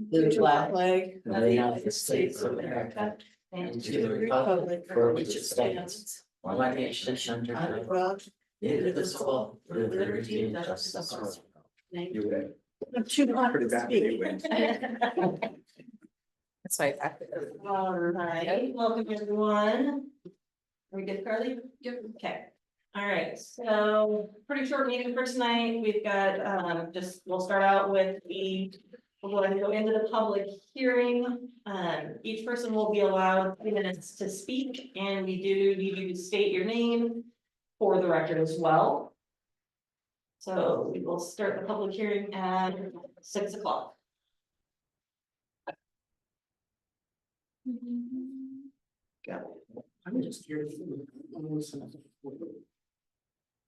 the flag of the United States of America, and to the republic for which it stands, one nation under God, indivisible, with liberty and justice for all. Thank you. I'm too hot Pretty to bad. speak. That's why I. All right, welcome everyone. Are we good, Carly? Yep. Okay, all right, so pretty short meeting for tonight. We've got, we'll start out with we'll go ahead and go into the public hearing. Each person will be allowed 3 minutes to speak, and we do need you to state your name for the record as well. So we will start the public hearing at 6 o'clock. I'm just curious.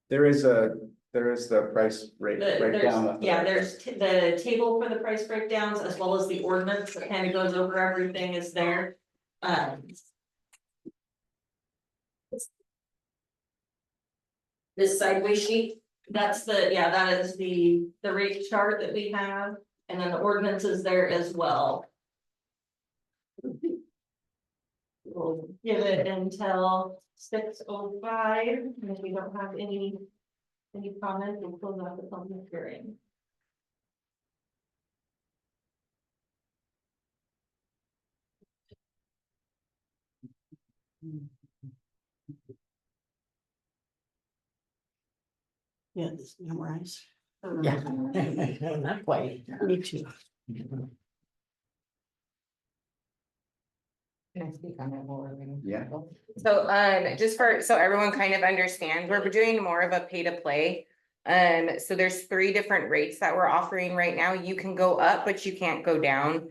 There is the price rate breakdown. There's the table for the price breakdowns as well as the ordinance that kind of goes over everything is there. This sideways sheet, that's that is the rate chart that we have, and then the ordinance is there as well. We'll give it until 6:05, and if we don't have any comments, we'll close out the public hearing. Yeah, this memorize. Yeah. Not quite. Me too. Can I speak on it more? Yeah. So, just so everyone kind of understands, we're doing more of a pay to play. So there's 3 different rates that we're offering right now. You can go up, but you can't go down.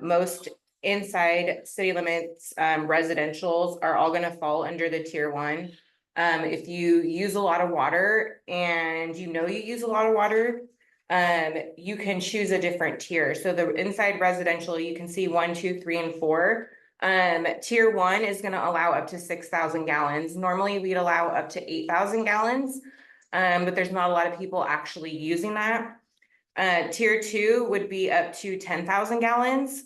Most inside city limits, residentials are all gonna fall under the tier 1. If you use a lot of water and you use a lot of water, you can choose a different tier. So the inside residential, you can see 1, 2, 3, and 4. Tier 1 is going to allow up to 6,000 gallons. Normally we'd allow up to 8,000 gallons, but there's not a lot of people actually using that. Tier 2 would be up to 10,000 gallons.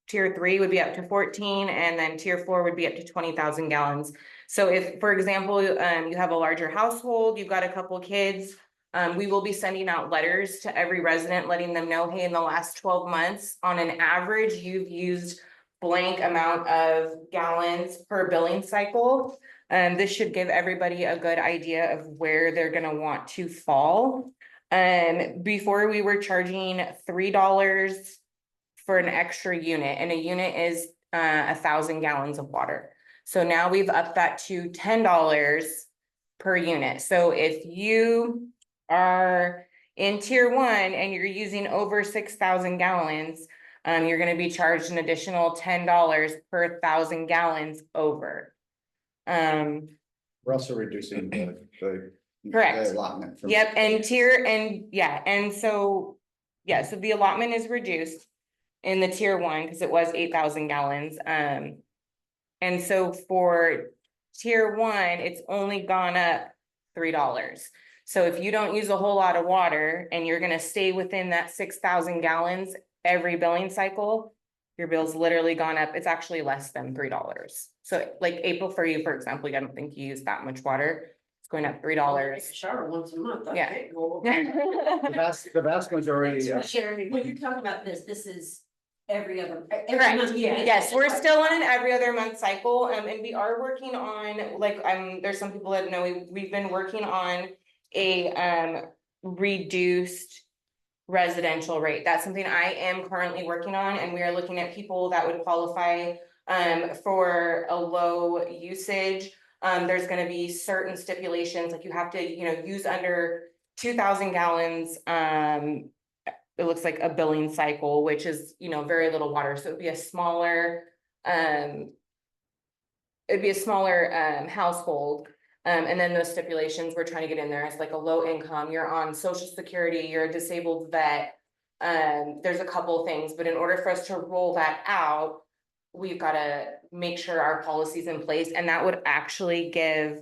Tier 3 would be up to 14, and then tier 4 would be up to 20,000 gallons. So if, for example, you have a larger household, you've got a couple kids, we will be sending out letters to every resident, letting them know, hey, in the last 12 months, on an average, you've used blank amount of gallons per billing cycle. This should give everybody a good idea of where they're gonna want to fall. Before we were charging $3 for an extra unit, and a unit is 1,000 gallons of water. So now we've upped that to $10 per unit. So if you are in tier 1 and you're using over 6,000 gallons, you're going to be charged an additional $10 per 1,000 gallons over. We're also reducing the Correct. allotment. From Yep, and so the allotment is reduced in the tier 1 because it was 8,000 gallons. And so for tier 1, it's only gone up $3. So if you don't use a whole lot of water and you're gonna stay within that 6,000 gallons every billing cycle, your bill's literally gone up. It's actually less than $3. So like April, for you, for example, I don't think you use that much water. It's going up $3. Shower once a month. I Yeah. can't go. The vast majority. When you're talking about this is every other. Correct. month, yeah. Yes, we're still on an every other month cycle, and we are working on, there's some people that know we've been working on a reduced residential rate. That's something I am currently working on, and we are looking at people that would qualify for a low usage. There's going to be certain stipulations, like you have to, use under 2,000 gallons. It looks like a billing cycle, which is, very little water. So it'd be a smaller, household. And then those stipulations we're trying to get in there. It's like a low income, you're on Social Security, you're a disabled vet. There's a couple of things, but in order for us to roll that out, we've got to make sure our policy's in place, and that would actually give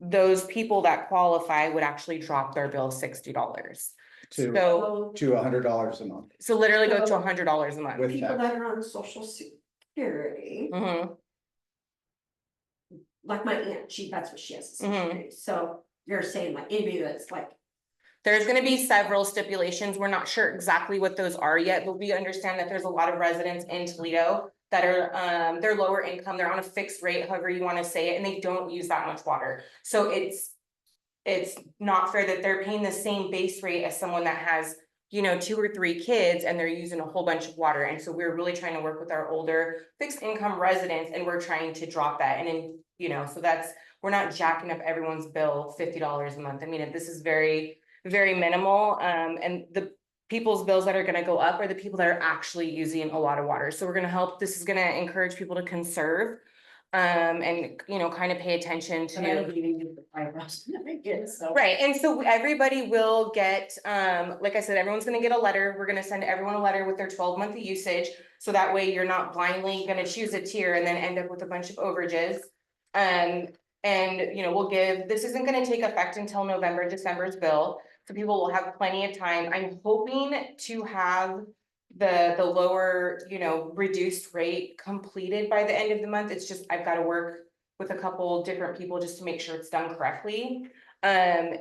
those people that qualify would actually drop their bill $60. to, So, to $100 a month so literally go to $100 a month. with People tax. that are on social security, Mhm. Like my aunt, that's what she has. to Mhm. say. So you're saying like anybody that's like, There's gonna be several stipulations. We're not sure exactly what those are yet, but we understand that there's a lot of residents in Toledo that are, they're lower income, they're on a fixed rate, however you wanna say it, and they don't use that much water. So it's not fair that they're paying the same base rate as someone that has, you know, 2 or 3 kids and they're using a whole bunch of water. And so we're really trying to work with our older fixed income residents and we're trying to drop that. And then, you know, so we're not jacking up everyone's bill $50 a month. I mean, this is very, very minimal. And the people's bills that are gonna go up are the people that are actually using a lot of water. So we're gonna help, this is gonna encourage people to conserve. And, you know, kind of pay attention but I don't to. even use the eyebrows, I guess, so. Right, and so everybody will get, like I said, everyone's gonna get a letter, we're gonna send everyone a letter with their 12-month usage. So that way you're not blindly gonna choose a tier and then end up with a bunch of overages. And, you know, this isn't gonna take effect until November, December's bill, so people will have plenty of time. I'm hoping to have the lower, you know, reduced rate completed by the end of the month. It's just, I've gotta work with a couple different people just to make sure it's done correctly. And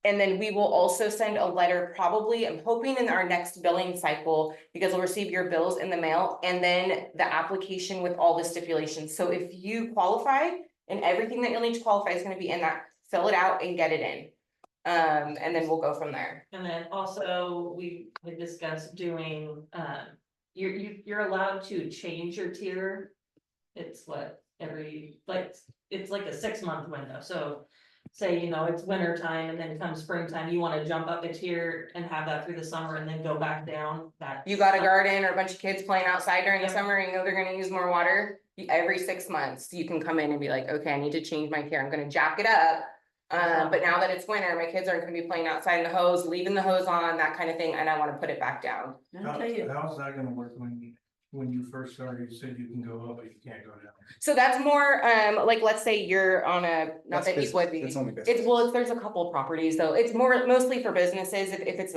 then we will also send a letter, probably, I'm hoping in our next billing cycle, because we'll receive your bills in the mail, and then the application with all the stipulations. So if you qualify, and everything that you'll need to qualify is gonna be in that, fill it out and get it in. And then we'll go from there. And then also, we had discussed doing, you're allowed to change your tier. It's what, it's like a 6-month window, so. Say, you know, it's winter time and then come springtime, you wanna jump up a tier and have that through the summer and then go back down, that. You got a garden or a bunch of kids playing outside during the summer and you know they're gonna use more water, every 6 months, you can come in and be like, okay, I need to change my tier, I'm gonna jack it up. But now that it's winter, my kids aren't gonna be playing outside in the hose, leaving the hose on, that kind of thing, and I wanna put it back down. I'll tell you, How's that gonna work when you first started, you said you can go up, but you can't go down? So that's more, like, let's say you're on not that you would be. It's only business. There's a couple properties, though, it's mostly for businesses, if it's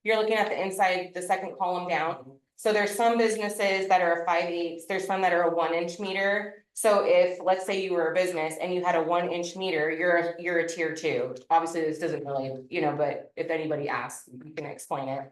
you're looking at the inside, the second column down. So there's some businesses that are a 5/8, there's some that are a 1-inch meter. So if, let's say you were a business and you had a 1-inch meter, you're a tier 2. Obviously, this doesn't really, you know, but if anybody asks, you can explain it.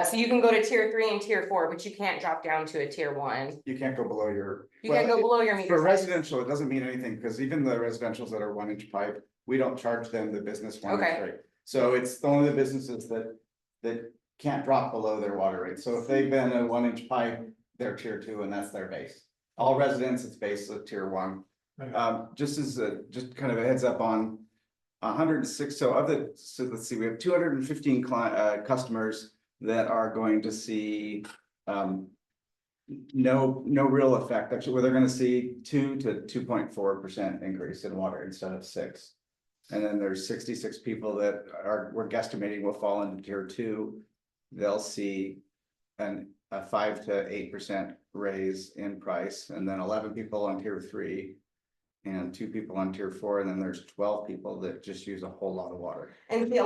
So you can go to tier 3 and tier 4, but you can't drop down to a tier 1. You can't go below your. You can't go below your For meter size. residential, it doesn't mean anything, because even the residentials that are 1-inch pipe, we don't charge them the business 1-inch Okay. rate. So it's only the businesses that can't drop below their water rate. So if they've been a 1-inch pipe, they're tier 2 and that's their base. All residents, it's base of tier 1. Just as just kind of a heads up on 106, so let's see, we have 215 customers that are going to see no real effect, actually, where they're gonna see 2 to 2.4% increase in water instead of 6. And then there's 66 people that we're guesstimating will fall into tier 2. They'll see a 5 to 8% raise in price, and then 11 people on tier 3. And 2 people on tier 4, and then there's 12 people that just use a whole lot of water. And see,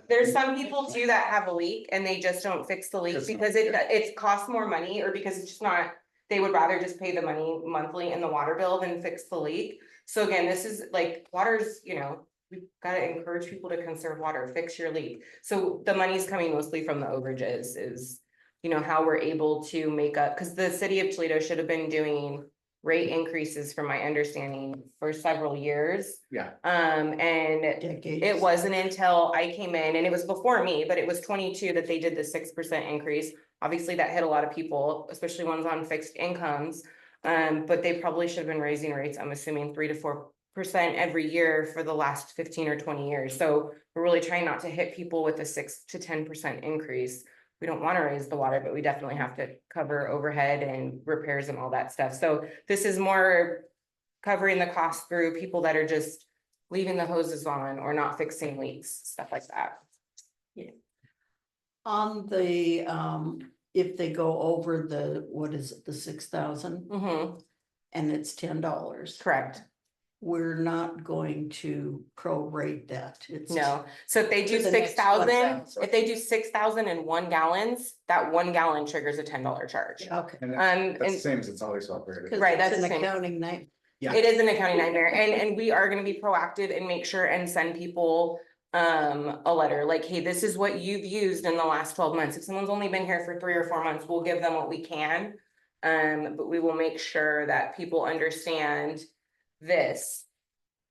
there's some people too that have a leak and they just don't fix the leak Just because it costs more money, or because it's just not, they would rather just pay the money monthly in the water bill than fix the leak. So again, this is like, water's, you know, we've gotta encourage people to conserve water, fix your leak. So the money's coming mostly from the overages is, you know, how we're able to make up, because the city of Toledo should have been doing rate increases, from my understanding, for several years. Yeah. And decades. it wasn't until I came in, and it was before me, but it was 22 that they did the 6% increase. Obviously, that hit a lot of people, especially ones on fixed incomes. But they probably should have been raising rates, I'm assuming 3 to 4% every year for the last 15 or 20 years. So we're really trying not to hit people with a 6 to 10% increase. We don't want to raise the water, but we definitely have to cover overhead and repairs and all that stuff. So this is more covering the cost through people that are just leaving the hoses on or not fixing leaks, stuff like that. On the, if they go over the, what is it, the 6,000, Mm-hmm, and it's $10. correct. we're not going to prorate that. It's No, so if they do For the next 6,000, 1,000. if they do 6,001 gallons, that 1 gallon triggers a $10 charge. Okay. And And that's the same as it's always operated. 'Cause Right, it's that's an the same. accounting night. Yeah. it is an accounting nightmare, and we are gonna be proactive and make sure and send people a letter, like, hey, this is what you've used in the last 12 months. If someone's only been here for 3 or 4 months, we'll give them what we can. But we will make sure that people understand this.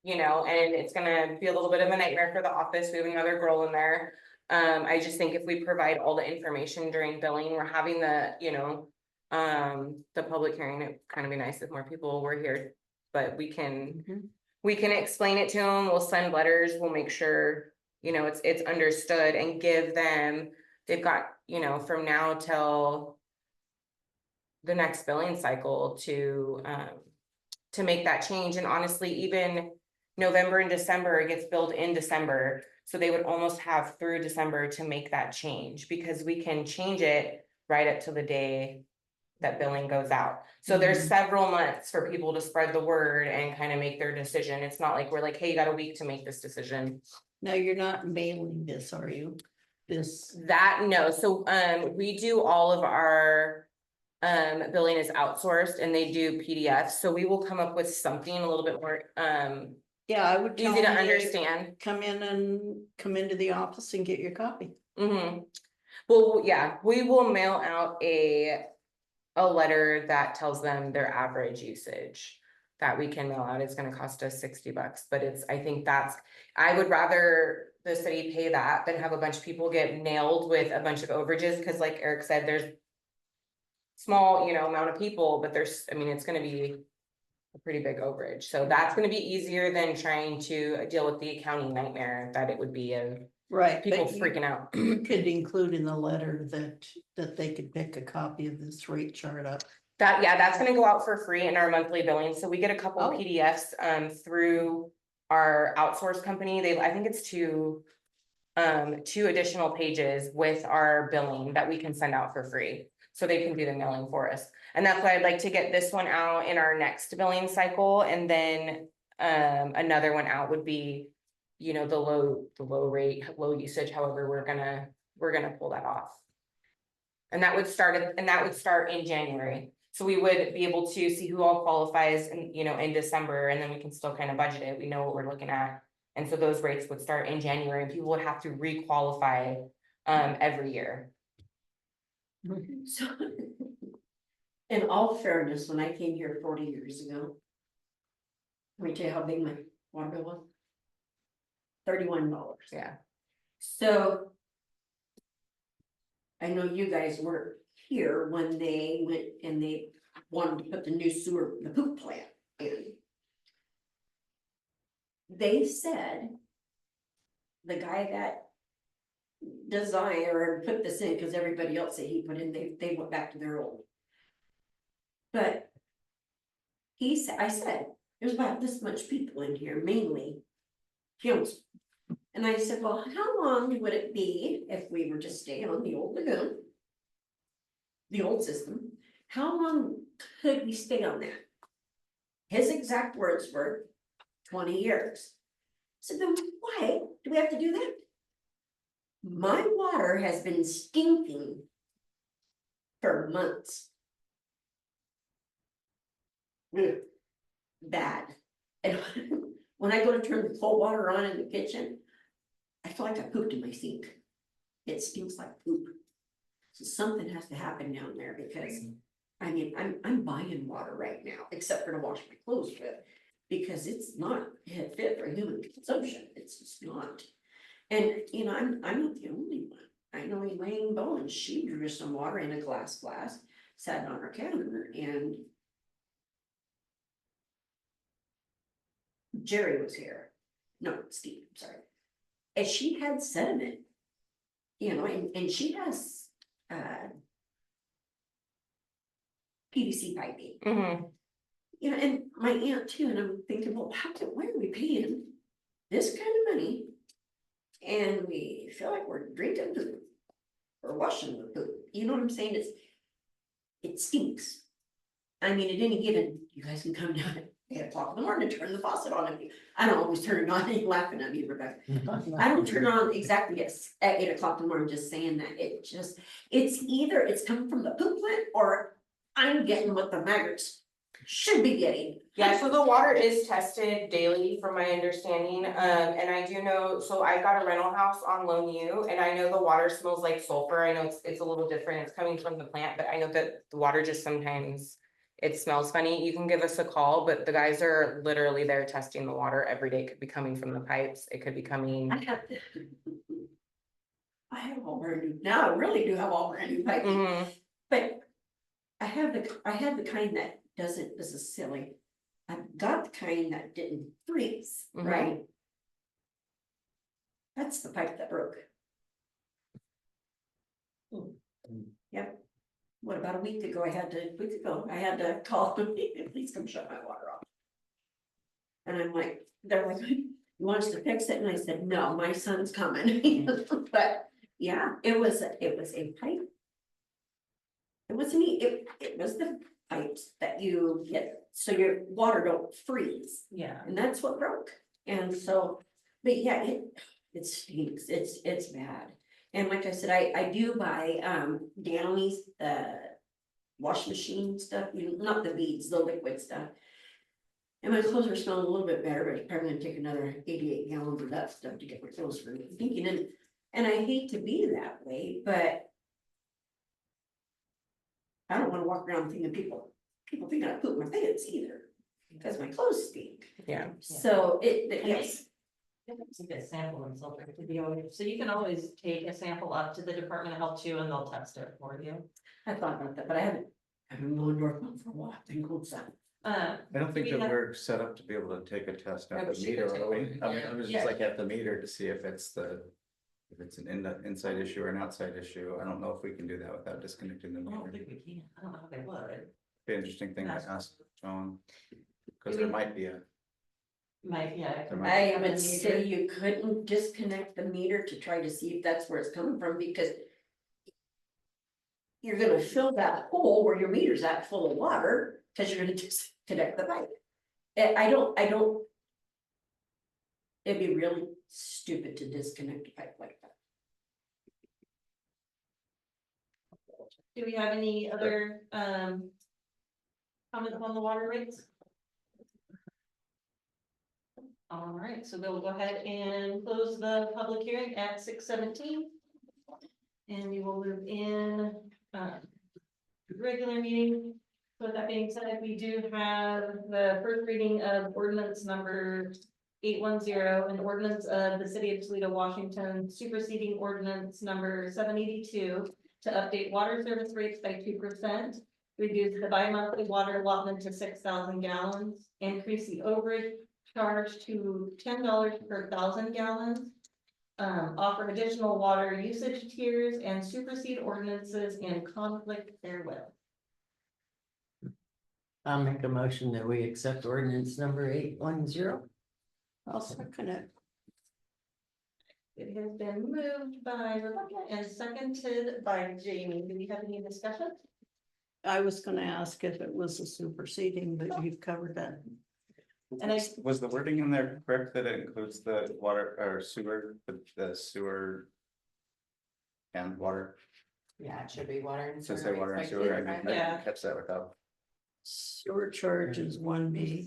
You know, and it's gonna be a little bit of a nightmare for the office. We have another girl in there. I just think if we provide all the information during billing, we're having the, you know, the public hearing, it kind of be nice if more people were here. But we can explain it to them, we'll send letters, we'll make sure, you know, it's understood and give them, they've got, you know, from now till the next billing cycle to make that change. And honestly, even November and December, it gets billed in December. So they would almost have through December to make that change, because we can change it right up to the day that billing goes out. So there's Mhm. several months for people to spread the word and kind of make their decision. It's not like we're like, hey, you got a week to make this decision. Now, you're not mailing this, are you? This, That, no, so we do all of our billing is outsourced and they do PDFs, so we will come up with something a little bit more yeah, I would tell easy to them understand. come into the office and get your copy. Well, yeah, we will mail out a letter that tells them their average usage that we can mail out. It's gonna cost us $60, but I think I would rather the city pay that than have a bunch of people get nailed with a bunch of overages, because like Eric said, there's small, you know, amount of people, but I mean, it's gonna be a pretty big overage. So that's gonna be easier than trying to deal with the accounting nightmare that it would be of Right. people but you- freaking out. You could include in the letter that they could pick a copy of this rate chart up. That's gonna go out for free in our monthly billing, so we get a couple Oh. PDFs through our outsourced company. I think it's two additional pages with our billing that we can send out for free. So they can do the mailing for us. And that's why I'd like to get this one out in our next billing cycle, and then another one out would be, you know, the low rate, low usage, however we're gonna pull that off. And that would start in January. So we would be able to see who all qualifies in, you know, in December, and then we can still kind of budget it. We know what we're looking at. And so those rates would start in January, and people would have to re-qualify every year. So, in all fairness, when I came here 40 years ago, let me tell you how big my water bill was. $31. Yeah. So. I know you guys weren't here when they went and they wanted to put the new the poop plant in. They said. The guy that designed or put this in, because everybody else that he put in, they went back to their old. But. I said, there's about this much people in here, mainly. Fumes. And I said, well, how long would it be if we were to stay on the old lagoon? The old system, how long could we stay on that? His exact words were 20 years. So then why do we have to do that? My water has been stinking for months. Bad. And when I go to turn the cold water on in the kitchen, I feel like I pooped in my sink. It stinks like poop. So something has to happen down there, because I mean, I'm buying water right now, except for to wash my clothes with, because it's not fit for human consumption. It's just not. And you know, I'm not the only one. I know Elaine Bowen, she drew some water in a glass flask, sat it on her counter, and Jerry was here. No, Steve, sorry. And she had sediment, you know, and she has PVC piping, you know, and my aunt too. And I'm thinking, well, why are we paying this kind of money? And we feel like we're drinking or washing the poop. You know what I'm saying? It stinks. I mean, at any given, you guys can come down at 8 o'clock in the morning to turn the faucet on. And I don't always turn it on, you're laughing at me, Rebecca. I don't turn it on exactly at 8 o'clock in the morning, just saying that it's either it's coming from the poop plant or I'm getting what the maggots should be getting. Yeah, so the water is tested daily from my understanding, and I do know, so I got a rental house on Lone U, and I know the water smells like sulfur, I know it's a little different, it's coming from the plant, but I know that the water just sometimes. It smells funny, you can give us a call, but the guys are literally there testing the water every day, it could be coming from the pipes, it could be coming. I have all brand new, now I really do have all brand new piping, Mhm. but I have the kind that doesn't, this is silly. I've got the kind that didn't freeze, Mhm. right? That's the pipe that broke. Yep. What, about a week ago, I had to call them, please come shut my water off. And I'm like, they're like, you want us to fix it? And I said, no, my son's coming. But yeah, it was a pipe. It wasn't, it was the pipes that you get, so your water don't freeze. Yeah. And that's what broke. And so, but yeah, it stinks, it's bad. And like I said, I do buy, Downey's, wash machine stuff, not the beads, the liquid stuff. And my clothes are smelling a little bit better, but it's probably gonna take another 88 gallons of that stuff to get my clothes from thinking. And I hate to be that way, but I don't wanna walk around thinking people think I poop my pants either, because my clothes stink. Yeah. So And yes. It's a good sample and so to be always, so you can always take a sample up to the Department of Health too, and they'll test it for you. I thought about that, but I haven't been going North Mountain for a while, thank God. I don't think We that have- we're set up to be able to take a test No, at but the she meter, could are we? take I one. mean, I was Yeah. just like at the meter to see if it's if it's an inside issue or an outside issue. I don't know if we can do that without disconnecting the I don't meter. think we can, I don't know how they would. Be an interesting thing to That's- ask John. Cause Do there we- might be a, Might, yeah. There might- I would say you couldn't disconnect the meter to try to see if that's where it's coming from, because you're gonna fill that hole where your meter's at full of water, cause you're gonna disconnect the pipe. I don't, it'd be really stupid to disconnect a pipe like that. Do we have any other, comments on the water rates? All right, so we'll go ahead and close the public hearing at 6:17. And we will move in, regular meeting. With that being said, we do have the first reading of ordinance number 810, an ordinance of the city of Toledo, Washington, superseding ordinance number 782 to update water service rates by 2%, reduce the bi-monthly water allotment to 6,000 gallons, increase the overage charge to $10 per 1,000 gallons, offer additional water usage tiers and supersede ordinances in conflict therewith. I'll make a motion that we accept ordinance number 810. I'll second it. It has been moved by Rebecca and seconded by Jamie. Do we have any discussion? I was gonna ask if it was a superseding, but you've covered that. And I, was the wording in there correct that it includes the water or sewer, the sewer? And water, Yeah, it should be water and so sewer. say water and rates by sewer, I 2%. didn't Yeah. catch that without. Sewer charge is 1B,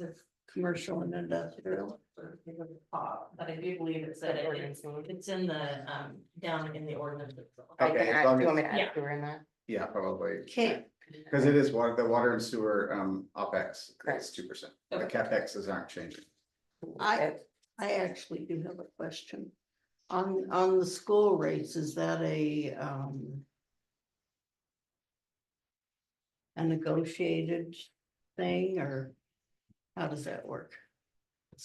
commercial and industrial. but I do believe it said it's in the, down in the ordinance itself. I can Okay, as add, long do you want me as- to Yeah. add sewer in that? Yeah, probably, Okay, because it is water, the water and sewer, OpEx, Correct. is 2%. The Okay. CapExes aren't changing. I actually do have a question. On the school rates, is that a negotiated thing, or how does that work?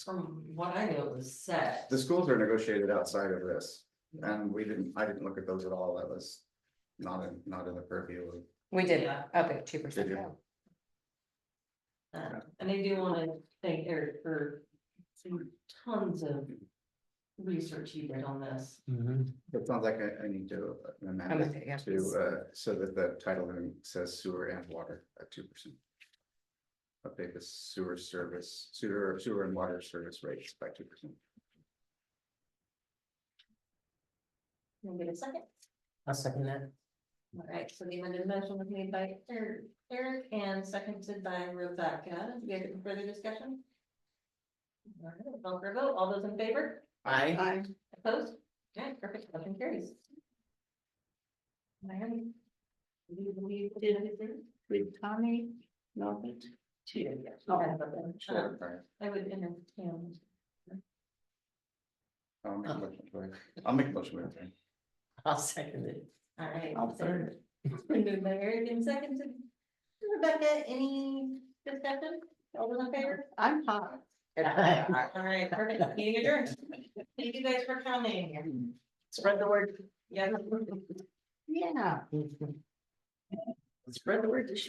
From what I know, it was set. The schools are negotiated outside of this, and I didn't look at those at all, that was not in the purview of. We did, Yeah. up at 2%. Did you? And I do want to thank Eric for some tons of research he did on this. It sounds like I need to amend Amend it, yeah, it please. to, so that the title then says sewer and water at 2%. update the sewer and water service rates by 2%. Can I get a second? I'll second that. All right, so the amended motion was made by Eric and seconded by Rebecca. Do we have any further discussion? All right, we'll call for a vote. All those in favor? I, Opposed? Okay, perfect. Motion carries. All right. We did everything. With Tommy, Norbert? Oh, Sure. I would entertain. I'll make a motion with it. I'll second it. All right. I'll third. It's been moved by Eric and seconded. Rebecca, any discussion? All those in favor? I'm hot. All right, perfect. Meeting adjourned. Thank you guys for coming. Spread the word. Yeah. Yeah. Spread the word to show.